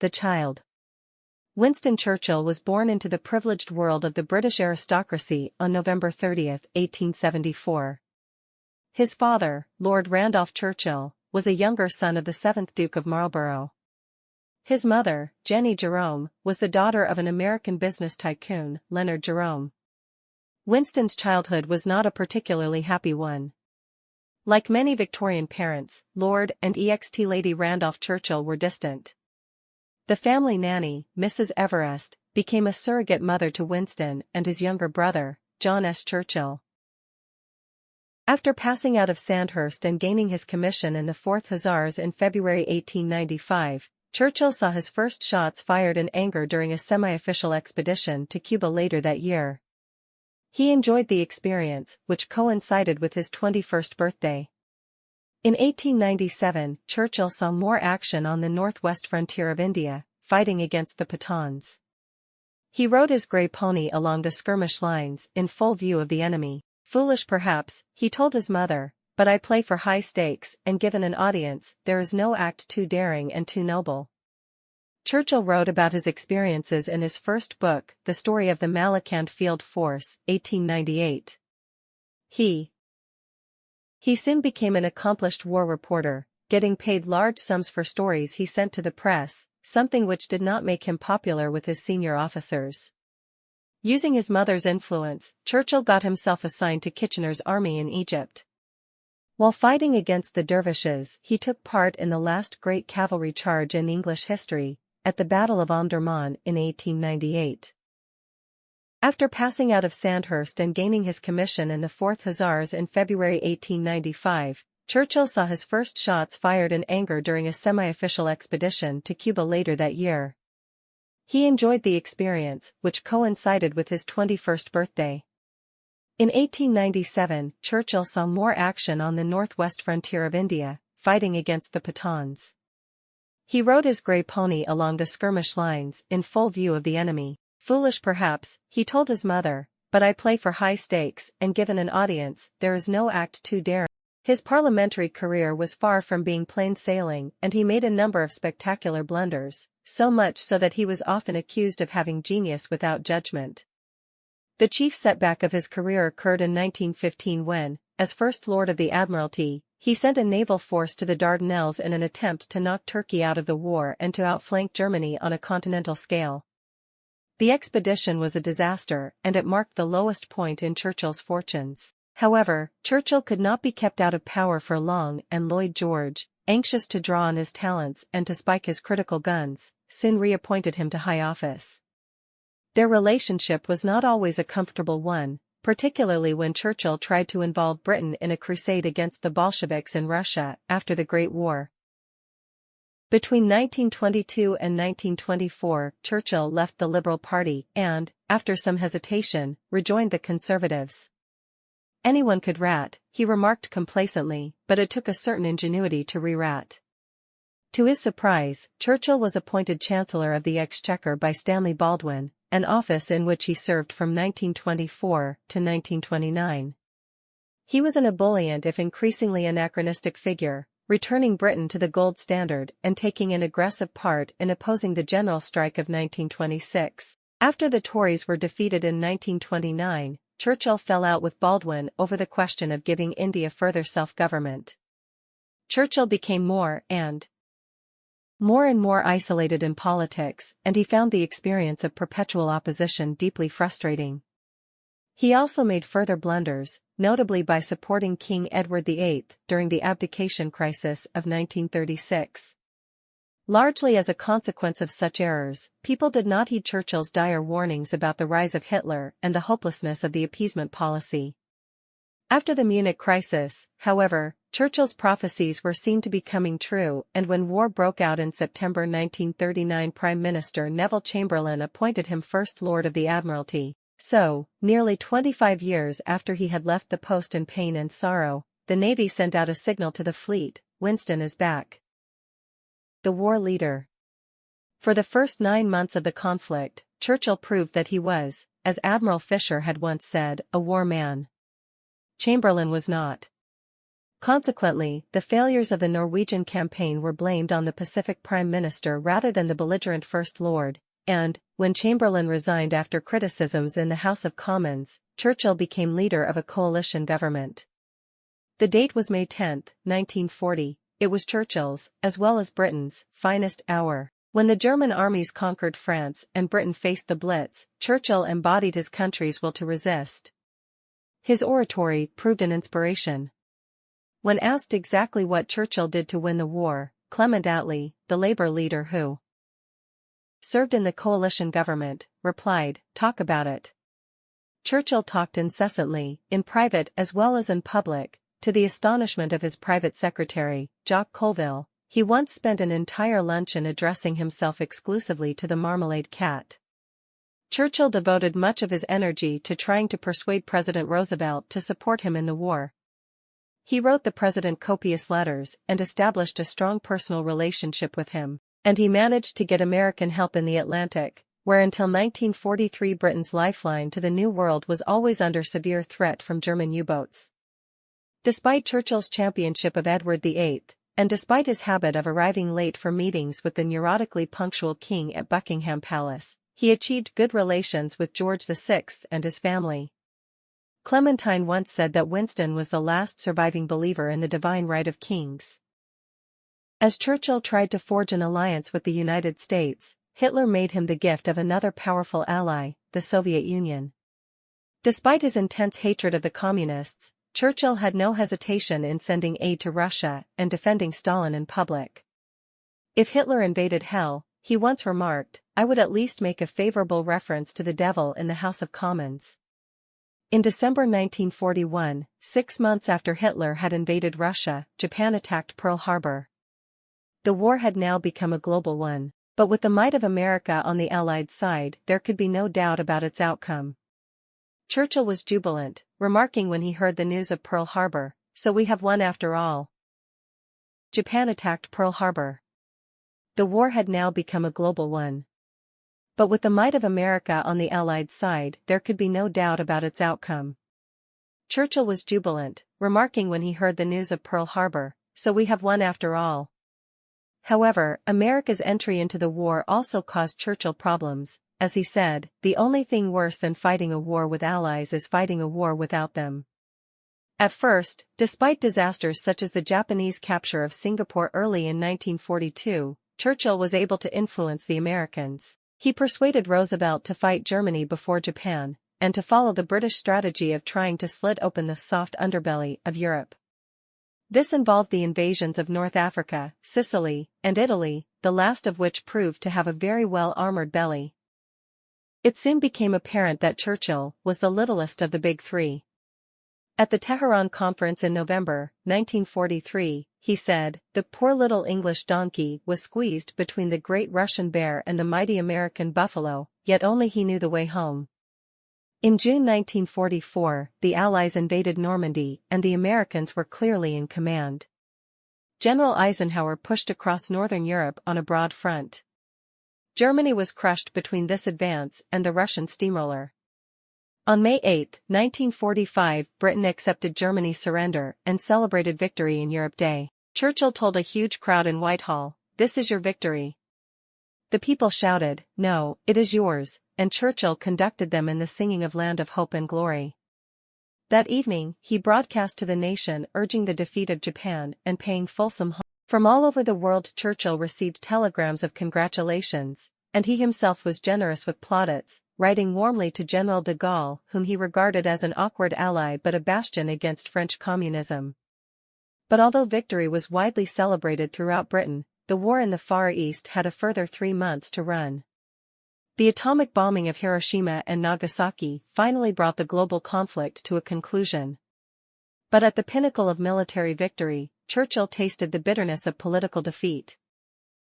The child. Winston Churchill was born into the privileged world of the British aristocracy on November 30, 1874. His father, Lord Randolph Churchill, was a younger son of the 7th Duke of Marlborough. His mother, Jenny Jerome, was the daughter of an American business tycoon, Leonard Jerome. Winston's childhood was not a particularly happy one. Like many Victorian parents, Lord and Ext Lady Randolph Churchill were distant. The family nanny, Mrs. Everest, became a surrogate mother to Winston and his younger brother, John S. Churchill. After passing out of Sandhurst and gaining his commission in the 4th Hussars in February 1895, Churchill saw his first shots fired in anger during a semi-official expedition to Cuba later that year. He enjoyed the experience, which coincided with his 21st birthday. In 1897, Churchill saw more action on the northwest frontier of India, fighting against the Pathans. He rode his grey pony along the skirmish lines in full view of the enemy. "Foolish perhaps," he told his mother, "but I play for high stakes, and given an audience, there is no act too daring and too noble." Churchill wrote about his experiences in his first book, The Story of the Malakand Field Force, 1898. He soon became an accomplished war reporter, getting paid large sums for stories he sent to the press, something which did not make him popular with his senior officers. Using his mother's influence, Churchill got himself assigned to Kitchener's army in Egypt. While fighting against the dervishes, he took part in the last great cavalry charge in English history, at the Battle of Omdurman in 1898. After passing out of Sandhurst and gaining his commission in the 4th Hussars in February 1895, Churchill saw his first shots fired in anger during a semi-official expedition to Cuba later that year. He enjoyed the experience, which coincided with his 21st birthday. In 1897, Churchill saw more action on the northwest frontier of India, fighting against the Pathans. He rode his grey pony along the skirmish lines in full view of the enemy. "Foolish perhaps," he told his mother, "but I play for high stakes, and given an audience, there is no act too daring." His parliamentary career was far from being plain sailing, and he made a number of spectacular blunders, so much so that he was often accused of having genius without judgment. The chief setback of his career occurred in 1915 when, as First Lord of the Admiralty, he sent a naval force to the Dardanelles in an attempt to knock Turkey out of the war and to outflank Germany on a continental scale. The expedition was a disaster, and it marked the lowest point in Churchill's fortunes. However, Churchill could not be kept out of power for long, and Lloyd George, anxious to draw on his talents and to spike his critical guns, soon reappointed him to high office. Their relationship was not always a comfortable one, particularly when Churchill tried to involve Britain in a crusade against the Bolsheviks in Russia after the Great War. Between 1922 and 1924, Churchill left the Liberal Party and, after some hesitation, rejoined the Conservatives. "Anyone could rat," he remarked complacently, "but it took a certain ingenuity to re-rat." To his surprise, Churchill was appointed Chancellor of the Exchequer by Stanley Baldwin, an office in which he served from 1924 to 1929. He was an ebullient if increasingly anachronistic figure, returning Britain to the gold standard and taking an aggressive part in opposing the general strike of 1926. After the Tories were defeated in 1929, Churchill fell out with Baldwin over the question of giving India further self-government. Churchill became more and more isolated in politics, and he found the experience of perpetual opposition deeply frustrating. He also made further blunders, notably by supporting King Edward VIII during the abdication crisis of 1936. Largely as a consequence of such errors, people did not heed Churchill's dire warnings about the rise of Hitler and the hopelessness of the appeasement policy. After the Munich crisis, however, Churchill's prophecies were seen to be coming true, and when war broke out in September 1939, Prime Minister Neville Chamberlain appointed him First Lord of the Admiralty. So, nearly 25 years after he had left the post in pain and sorrow, the Navy sent out a signal to the fleet, "Winston is back." The war leader. For the first 9 months of the conflict, Churchill proved that he was, as Admiral Fisher had once said, a war man. Chamberlain was not. Consequently, the failures of the Norwegian campaign were blamed on the Pacific Prime Minister rather than the belligerent First Lord, and, when Chamberlain resigned after criticisms in the House of Commons, Churchill became leader of a coalition government. The date was May 10, 1940. It was Churchill's, as well as Britain's, finest hour. When the German armies conquered France and Britain faced the Blitz, Churchill embodied his country's will to resist. His oratory proved an inspiration. When asked exactly what Churchill did to win the war, Clement Attlee, the Labour leader who served in the coalition government, replied, "Talk about it." Churchill talked incessantly, in private as well as in public. To the astonishment of his private secretary, Jacques Colville, he once spent an entire luncheon addressing himself exclusively to the marmalade cat. Churchill devoted much of his energy to trying to persuade President Roosevelt to support him in the war. He wrote the president copious letters and established a strong personal relationship with him, and he managed to get American help in the Atlantic, where until 1943 Britain's lifeline to the New World was always under severe threat from German U-boats. Despite Churchill's championship of Edward VIII, and despite his habit of arriving late for meetings with the neurotically punctual king at Buckingham Palace, he achieved good relations with George VI and his family. Clementine once said that Winston was the last surviving believer in the divine right of kings. As Churchill tried to forge an alliance with the United States, Hitler made him the gift of another powerful ally, the Soviet Union. Despite his intense hatred of the communists, Churchill had no hesitation in sending aid to Russia and defending Stalin in public. If Hitler invaded hell, he once remarked, I would at least make a favorable reference to the devil in the House of Commons. In December 1941, 6 months after Hitler had invaded Russia, Japan attacked Pearl Harbor. The war had now become a global one, but with the might of America on the Allied side, there could be no doubt about its outcome. Churchill was jubilant, remarking when he heard the news of Pearl Harbor, "So we have won after all." Japan attacked Pearl Harbor. The war had now become a global one. But with the might of America on the Allied side, there could be no doubt about its outcome. Churchill was jubilant, remarking when he heard the news of Pearl Harbor, "So we have won after all." However, America's entry into the war also caused Churchill problems. As he said, the only thing worse than fighting a war with allies is fighting a war without them. At first, despite disasters such as the Japanese capture of Singapore early in 1942, Churchill was able to influence the Americans. He persuaded Roosevelt to fight Germany before Japan, and to follow the British strategy of trying to slit open the soft underbelly of Europe. This involved the invasions of North Africa, Sicily, and Italy, the last of which proved to have a very well-armored belly. It soon became apparent that Churchill was the littlest of the big three. At the Tehran conference in November 1943, he said, "The poor little English donkey was squeezed between the great Russian bear and the mighty American buffalo, yet only he knew the way home." In June 1944, the Allies invaded Normandy and the Americans were clearly in command. General Eisenhower pushed across northern Europe on a broad front. Germany was crushed between this advance and the Russian steamroller. On May 8, 1945, Britain accepted Germany's surrender and celebrated Victory in Europe Day. Churchill told a huge crowd in Whitehall, "This is your victory." The people shouted, "No, it is yours," and Churchill conducted them in the singing of Land of Hope and Glory. That evening, he broadcast to the nation urging the defeat of Japan and paying fulsome homage. From all over the world Churchill received telegrams of congratulations, and he himself was generous with plaudits, writing warmly to General de Gaulle, whom he regarded as an awkward ally but a bastion against French communism. But although victory was widely celebrated throughout Britain, the war in the Far East had a further 3 months to run. The atomic bombing of Hiroshima and Nagasaki finally brought the global conflict to a conclusion. But at the pinnacle of military victory, Churchill tasted the bitterness of political defeat.